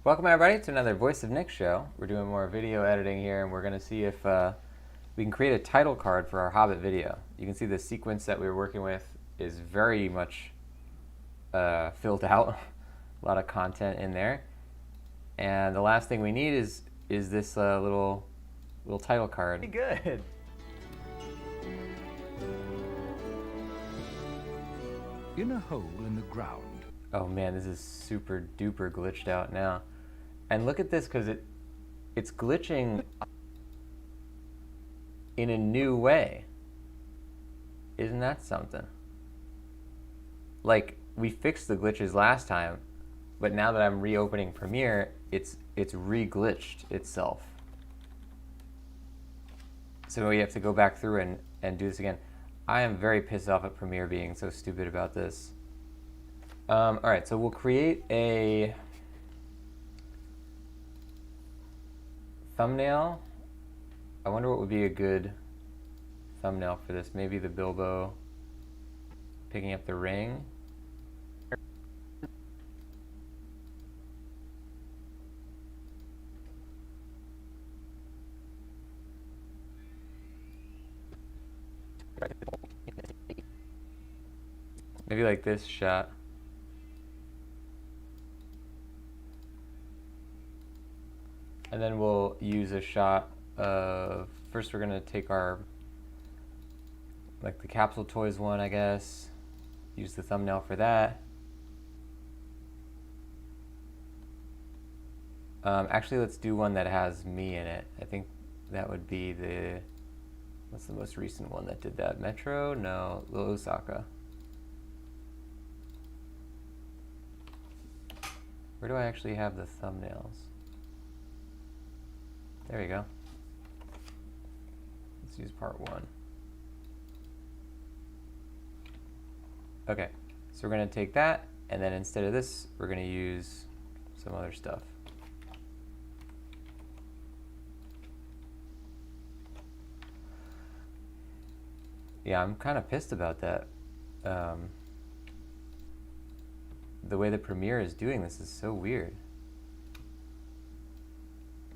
Welcome everybody to another Voice of Nick show. We're doing more video editing here, and we're going to see if we can create a title card for our Hobbit video. You can see the sequence that we were working with is very much filled out. A lot of content in there. And the last thing we need is this little title card. Pretty good. In a hole in the ground. Oh man, this is super duper glitched out now. And look at this, because it's glitching in a new way. Isn't that something? Like, we fixed the glitches last time, but now that I'm reopening Premiere, it's re-glitched itself. So we have to go back through and do this again. I am very pissed off at Premiere being so stupid about this. All right, so we'll create a thumbnail. I wonder what would be a good thumbnail for this. Maybe the Bilbo picking up the ring. Maybe like this shot. And then we'll use a shot of, first we're gonna take our, like the Capsule Toys one, I guess. Use the thumbnail for that. Actually, let's do one that has me in it. I think that would be the, what's the most recent one that did that? Metro? No, Little Osaka. Where do I actually have the thumbnails? There we go. Let's use part one. Okay, so we're gonna take that, and then instead of this, we're gonna use some other stuff. Yeah, I'm kind of pissed about that. The way the Premiere is doing this is so weird.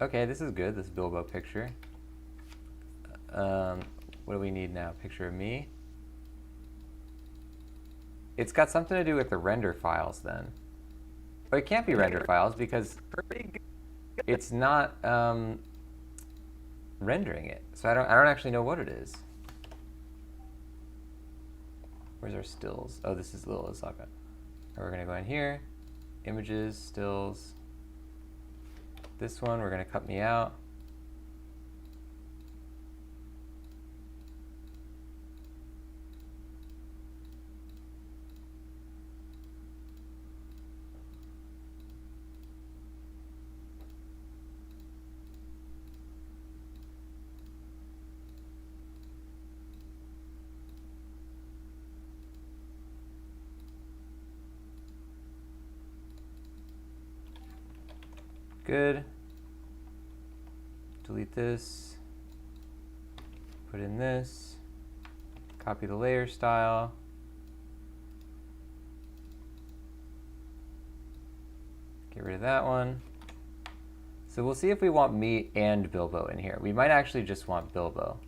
Okay, this is good, this Bilbo picture. What do we need now? Picture of me? It's got something to do with the render files then. But it can't be render files because it's not rendering it. So I don't actually know what it is. Where's our stills? Oh, this is Little Osaka. We're gonna go in here, images, stills. This one, we're gonna cut me out. Good. Delete this. Put in this. Copy the layer style. Get rid of that one. So we'll see if we want me and Bilbo in here. We might actually just want Bilbo.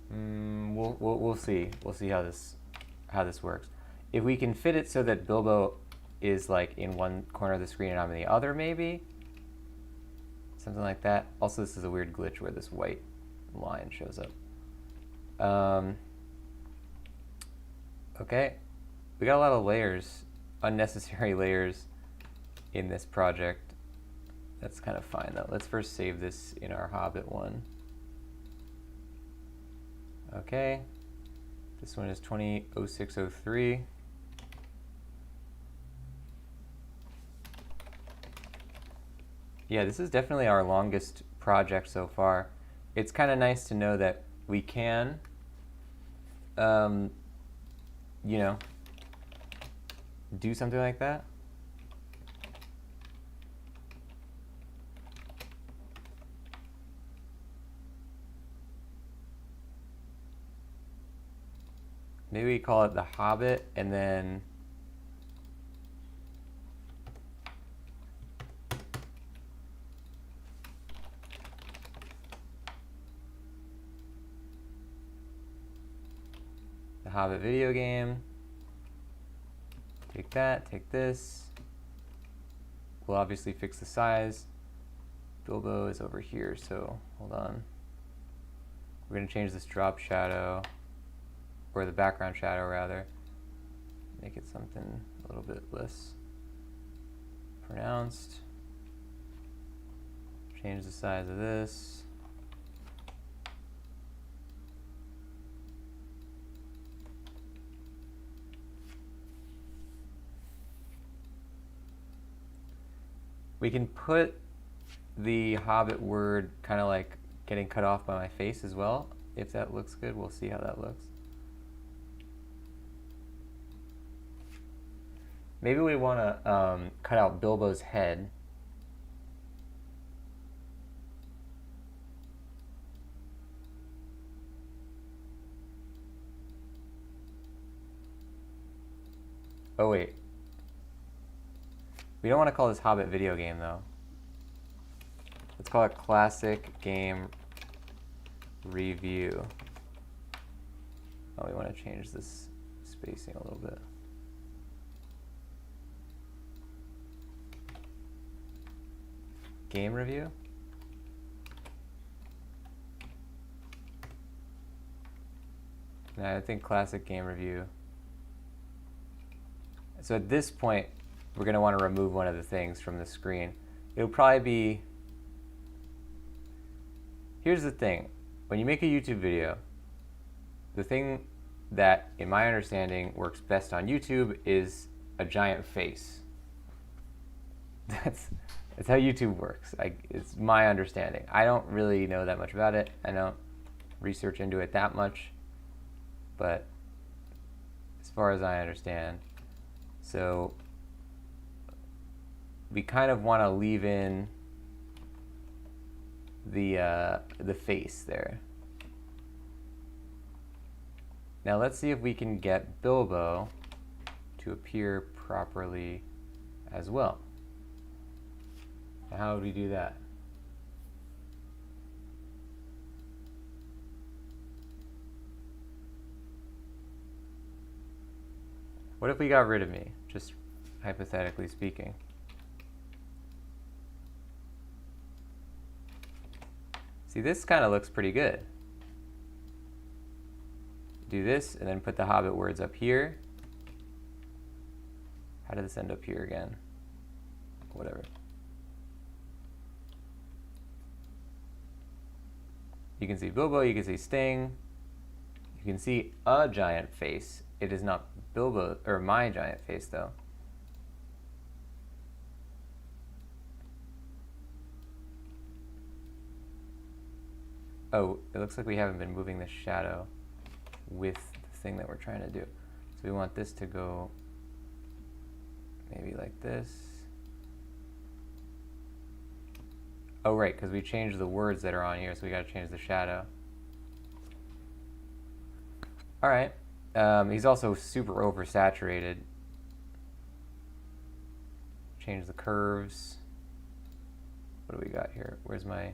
We'll see. We'll see how this works. If we can fit it so that Bilbo is like in one corner of the screen and I'm in the other, maybe something like that. Also, this is a weird glitch where this white line shows up. Okay, we got a lot of layers, unnecessary layers in this project. That's kind of fine though. Let's first save this in our Hobbit one. Okay, this one is 200603. Yeah, this is definitely our longest project so far. It's kind of nice to know that we can, you know, do something like that. Maybe we call it the Hobbit, and then Hobbit video game. Take that, take this. We'll obviously fix the size. Bilbo is over here, so hold on. We're going to change this drop shadow, or the background shadow rather. Make it something a little bit less pronounced. Change the size of this. We can put the Hobbit word kind of like getting cut off by my face as well. If that looks good, we'll see how that looks. Maybe we want to cut out Bilbo's head. Oh wait. We don't want to call this Hobbit video game though. Let's call it Classic Game Review. Oh, we want to change this spacing a little bit. Game review? No, I think Classic Game Review. So at this point, we're going to want to remove one of the things from the screen. It'll probably be... Here's the thing. When you make a YouTube video, the thing that, in my understanding, works best on YouTube is a giant face. That's how YouTube works. It's my understanding. I don't really know that much about it. I don't research into it that much. But as far as I understand, so we kind of want to leave in the face there. Now let's see if we can get Bilbo to appear properly as well. How would we do that? What if we got rid of me, just hypothetically speaking? See, this kind of looks pretty good. Do this and then put the Hobbit words up here. How did this end up here again? Whatever. You can see Bilbo, you can see Sting. You can see a giant face. It is not Bilbo, or my giant face though. Oh, it looks like we haven't been moving the shadow with the thing that we're trying to do. So we want this to go maybe like this. Oh, right, because we changed the words that are on here, so we got to change the shadow. All right. He's also super oversaturated. Change the curves. What do we got here? Where's my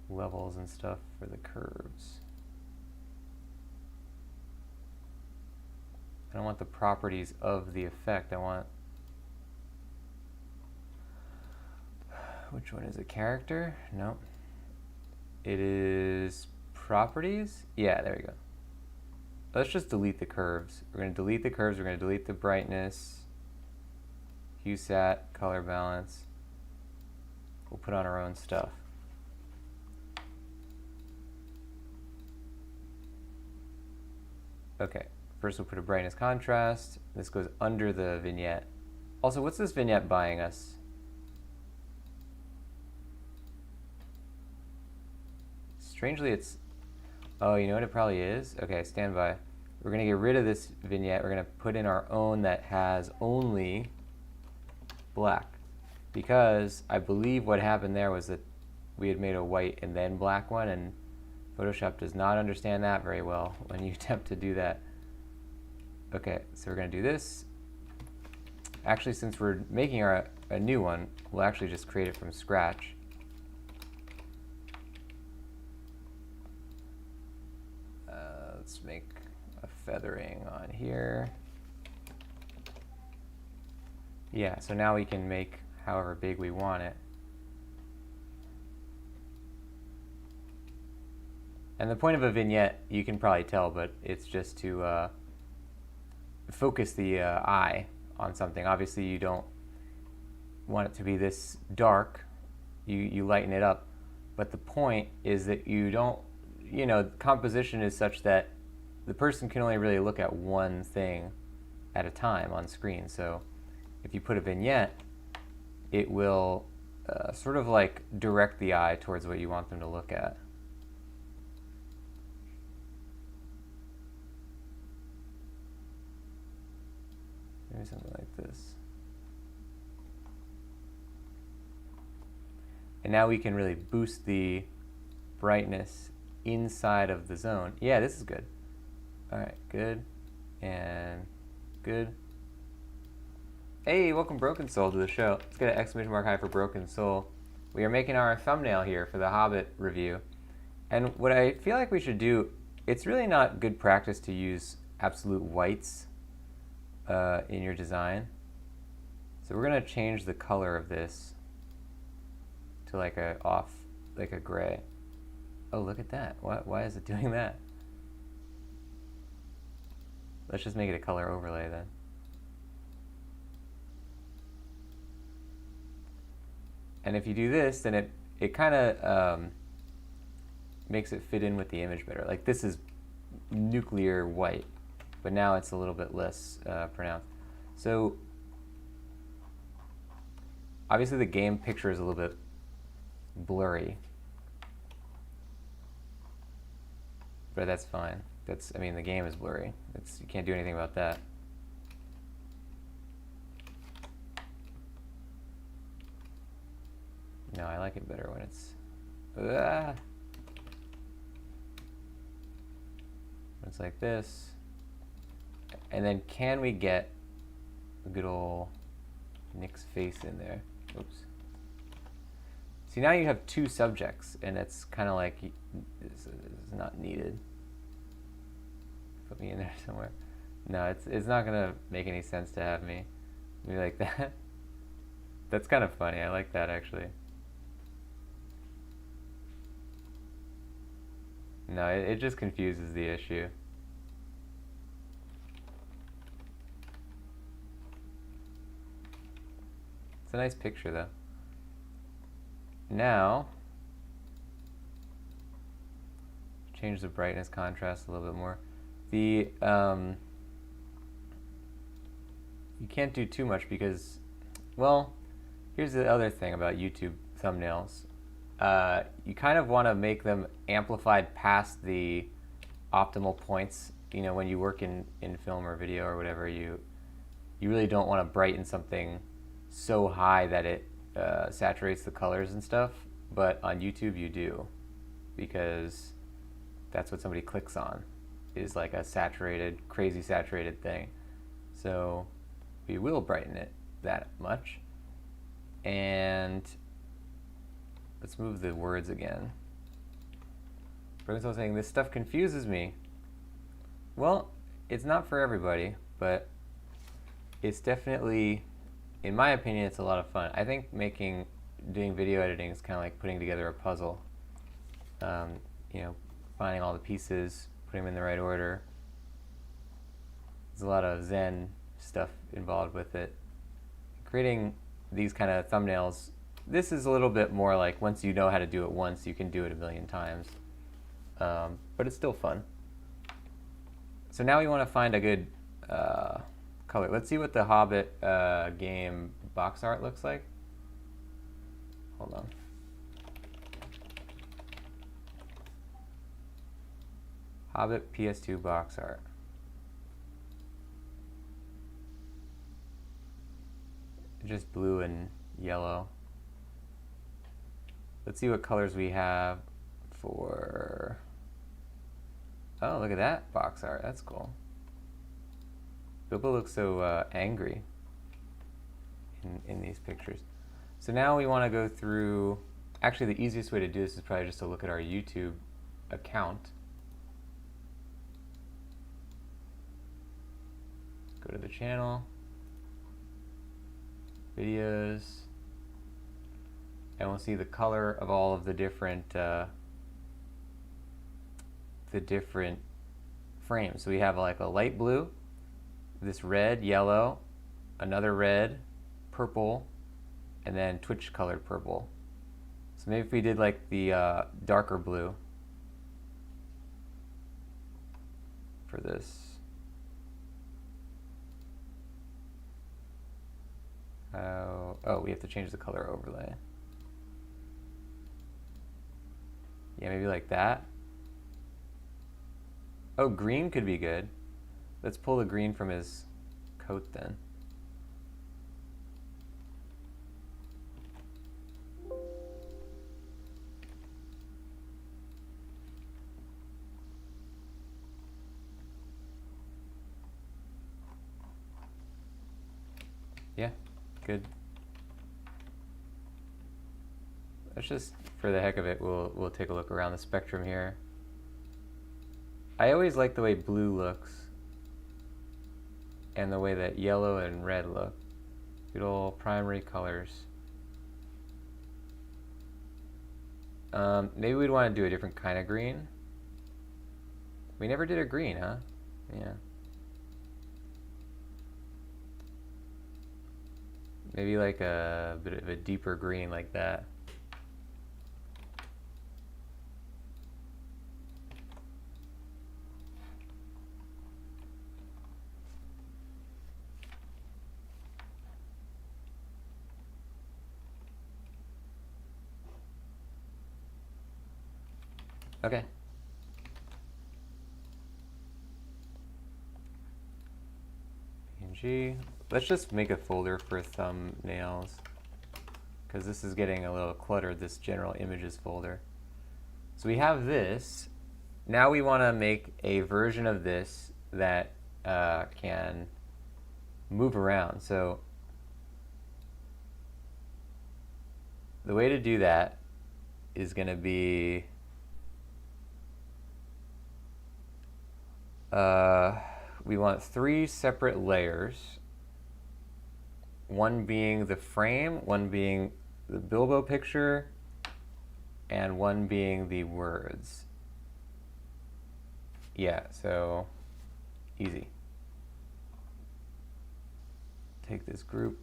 levels and stuff for the curves? I don't want the properties of the effect. I want... Which one is it? Character? No. It is properties? Yeah, there we go. Let's just delete the curves. We're going to delete the curves. We're going to delete the brightness, hue sat, color balance. We'll put on our own stuff. Okay, first we'll put a brightness contrast. This goes under the vignette. Also, what's this vignette buying us? Strangely, it's... Oh, you know what it probably is? Okay, stand by. We're going to get rid of this vignette. We're going to put in our own that has only black. Because I believe what happened there was that we had made a white and then black one, and Photoshop does not understand that very well when you attempt to do that. Okay, so we're going to do this. Actually, since we're making a new one, we'll actually just create it from scratch. Let's make a feathering on here. Yeah, so now we can make however big we want it. And the point of a vignette, you can probably tell, but it's just to focus the eye on something. Obviously, you don't want it to be this dark. You lighten it up. But the point is that you don't, composition is such that the person can only really look at one thing at a time on screen. So if you put a vignette, it will sort of like direct the eye towards what you want them to look at. Maybe something like this. And now we can really boost the brightness inside of the zone. Yeah, this is good. All right, good and good. Hey, welcome Broken Soul to the show. Let's get an exclamation mark high for Broken Soul. We are making our thumbnail here for the Hobbit review. And what I feel like we should do, it's really not good practice to use absolute whites in your design. So we're gonna change the color of this to like a gray. Oh, look at that. Why is it doing that? Let's just make it a color overlay then. And if you do this, then it kind of makes it fit in with the image better. Like this is nuclear white, but now it's a little bit less pronounced. So obviously the game picture is a little bit blurry, but that's fine. I mean, the game is blurry. You can't do anything about that. No, I like it better when it's it's like this. And then can we get a good old Nick's face in there? Oops. See, now you have two subjects, and it's kind of like this is not needed. Put me in there somewhere. No, it's not gonna make any sense to have me be like that. That's kind of funny. I like that actually. No, it just confuses the issue. It's a nice picture though. Now, change the brightness contrast a little bit more. You can't do too much because, well, here's the other thing about YouTube thumbnails. You kind of want to make them amplified past the optimal points. When you work in film or video or whatever, you really don't want to brighten something so high that it saturates the colors and stuff. But on YouTube you do, because that's what somebody clicks on, is like a saturated, crazy saturated thing. So we will brighten it that much. And let's move the words again. Broken's saying, this stuff confuses me. Well, it's not for everybody, but it's definitely, in my opinion, it's a lot of fun. I think doing video editing is kind of like putting together a puzzle. Finding all the pieces, putting them in the right order. There's a lot of Zen stuff involved with it. Creating these kind of thumbnails, this is a little bit more like once you know how to do it once, you can do it a million times. But it's still fun. So now we want to find a good color. Let's see what the Hobbit game box art looks like. Hold on. Hobbit PS2 box art. Just blue and yellow. Let's see what colors we have for... Oh, look at that box art. That's cool. Bilbo looks so angry in these pictures. So now we want to go through... Actually, the easiest way to do this is probably just to look at our YouTube account. Go to the channel, videos, and we'll see the color of all of the different frames. So we have like a light blue, this red, yellow, another red, purple, and then Twitch colored purple. So maybe if we did like the darker blue for this. Oh, we have to change the color overlay. Yeah, maybe like that. Oh, green could be good. Let's pull the green from his coat then. Yeah, good. Let's just, for the heck of it, we'll take a look around the spectrum here. I always like the way blue looks and the way that yellow and red look. Good old primary colors. Maybe we'd want to do a different kind of green. We never did a green, huh? Yeah. Maybe like a bit of a deeper green like that. Okay. PNG. Let's just make a folder for thumbnails, because this is getting a little cluttered, this general images folder. So we have this. Now we want to make a version of this that can move around. So the way to do that is going to be we want 3 separate layers, one being the frame, one being the Bilbo picture, and one being the words. Yeah, so easy. Take this group.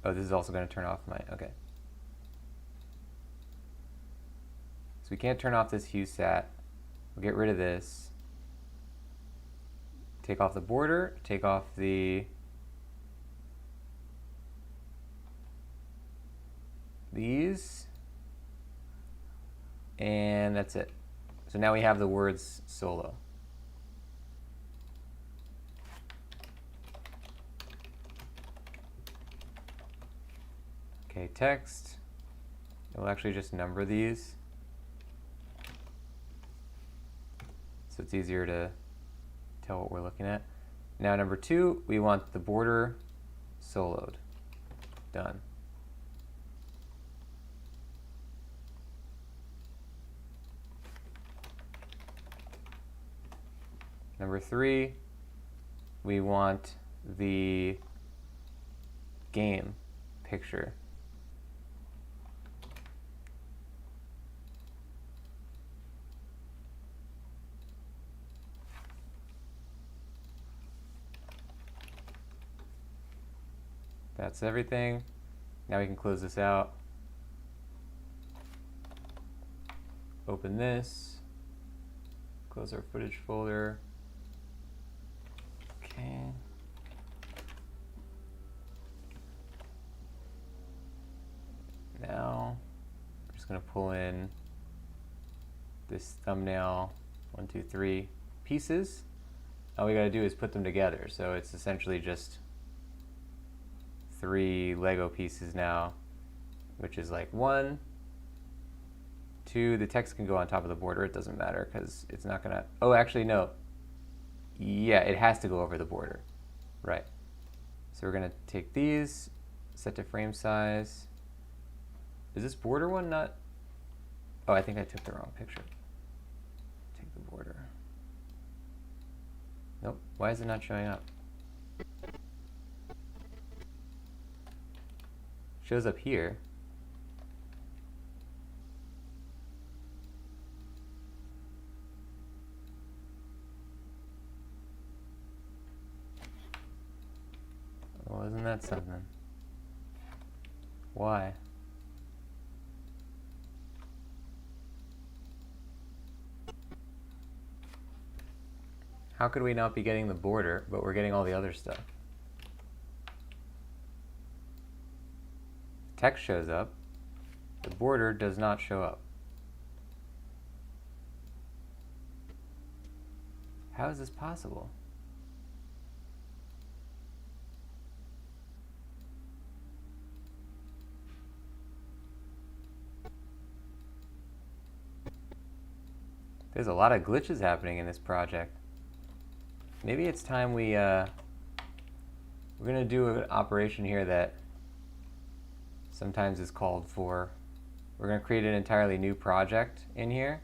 Oh, this is also going to turn off my, okay. So we can't turn off this hue sat. We'll get rid of this. Take off the border, take off these, and that's it. So now we have the words solo. Okay, text. We'll actually just number these, so it's easier to tell what we're looking at. Now number 2, we want the border soloed. Done. Number 3, we want the game picture. That's everything. Now we can close this out. Open this. Close our footage folder. Okay. Now we're just going to pull in this thumbnail 1, 2, 3 pieces. All we got to do is put them together. So it's essentially just 3 Lego pieces now, which is like 1, 2. The text can go on top of the border. It doesn't matter because it's not gonna. Oh, actually no. Yeah, it has to go over the border, right? So we're gonna take these, set to frame size. Is this border one not? Oh, I think I took the wrong picture. Take the border. Nope. Why is it not showing up? shows up here. Well, isn't that something? Why? How could we not be getting the border, but we're getting all the other stuff? Text shows up. The border does not show up. How is this possible? There's a lot of glitches happening in this project. Maybe it's time we're gonna do an operation here that sometimes is called for. We're gonna create an entirely new project in here,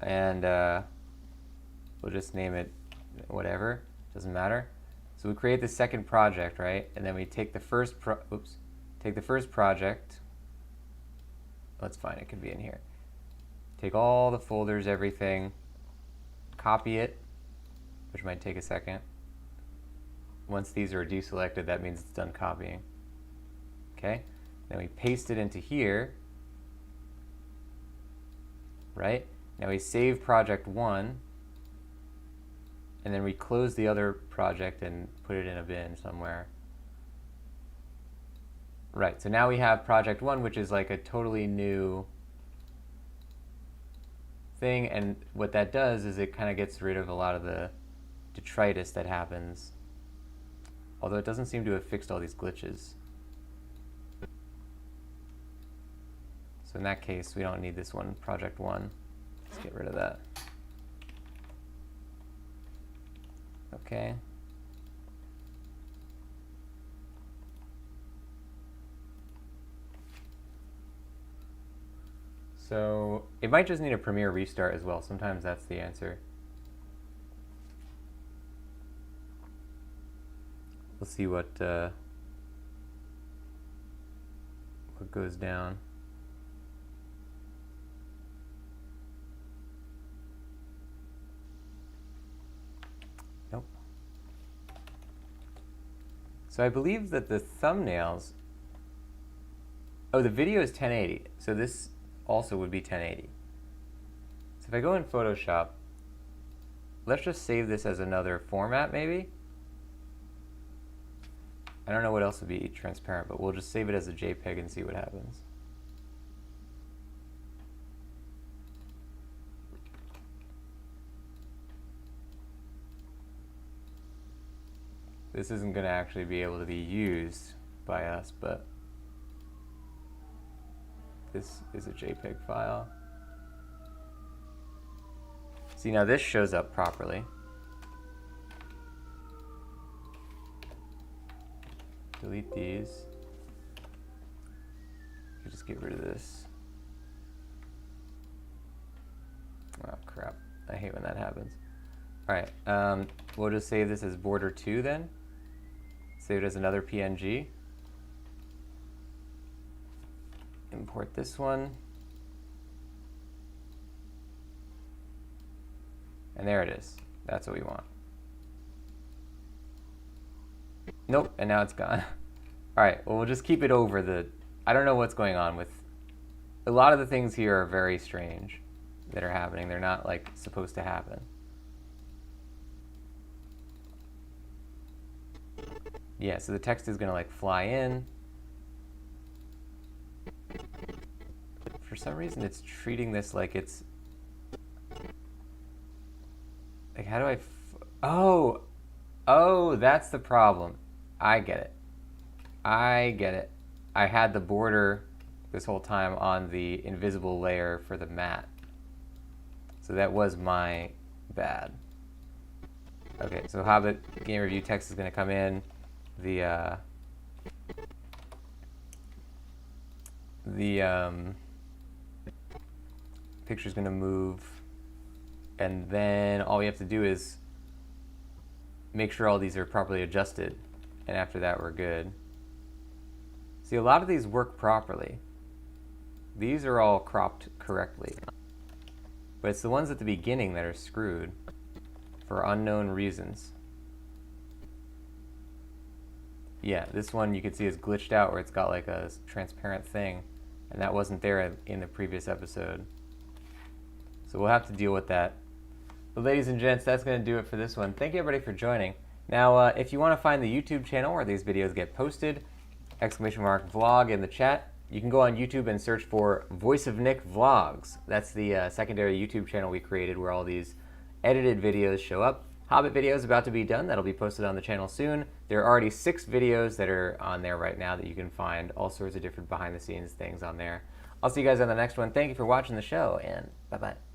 and we'll just name it whatever, doesn't matter. So we create the second project, right? And then we take the first project. That's fine, it could be in here. Take all the folders, everything, copy it, which might take a second. Once these are deselected, that means it's done copying. Okay, then we paste it into here, right? Now we save project 1, and then we close the other project and put it in a bin somewhere. Right, so now we have project 1, which is like a totally new thing, and what that does is it kind of gets rid of a lot of the detritus that happens, although it doesn't seem to have fixed all these glitches. So in that case, we don't need this one, project 1. Let's get rid of that. Okay. So it might just need a Premiere restart as well. Sometimes that's the answer. We'll see what goes down. Nope. So I believe that the thumbnails, oh, the video is 1080. So this also would be 1080. So if I go in Photoshop, let's just save this as another format maybe. I don't know what else would be transparent, but we'll just save it as a JPEG and see what happens. This isn't going to actually be able to be used by us, but this is a JPEG file. See, now this shows up properly. Delete these. You just get rid of this. Oh crap, I hate when that happens. Alright, we'll just save this as border 2 then. Save it as another PNG. Import this one. And there it is. That's what we want. Nope, and now it's gone. Alright, well, we'll just keep it over the... I don't know what's going on with... A lot of the things here are very strange that are happening. They're not, like, supposed to happen. Yeah, so the text is going to, like, fly in. For some reason, it's treating this like it's... Like, how do I... Oh, that's the problem. I get it. I get it. I had the border this whole time on the invisible layer for the matte. So that was my bad. Okay, so Hobbit game review text is going to come in. The picture's going to move. And then all we have to do is make sure all these are properly adjusted. And after that, we're good. See, a lot of these work properly. These are all cropped correctly. But it's the ones at the beginning that are screwed for unknown reasons. Yeah, this one you can see is glitched out where it's got like a transparent thing, and that wasn't there in the previous episode. So we'll have to deal with that. But ladies and gents, that's going to do it for this one. Thank you everybody for joining. Now, if you want to find the YouTube channel where these videos get posted, !vlog in the chat, you can go on YouTube and search for Voice of Nick Vlogs. That's the secondary YouTube channel we created where all these edited videos show up. Hobbit video is about to be done. That'll be posted on the channel soon. There are already 6 videos that are on there right now that you can find all sorts of different behind-the-scenes things on there. I'll see you guys on the next one. Thank you for watching the show, and bye-bye.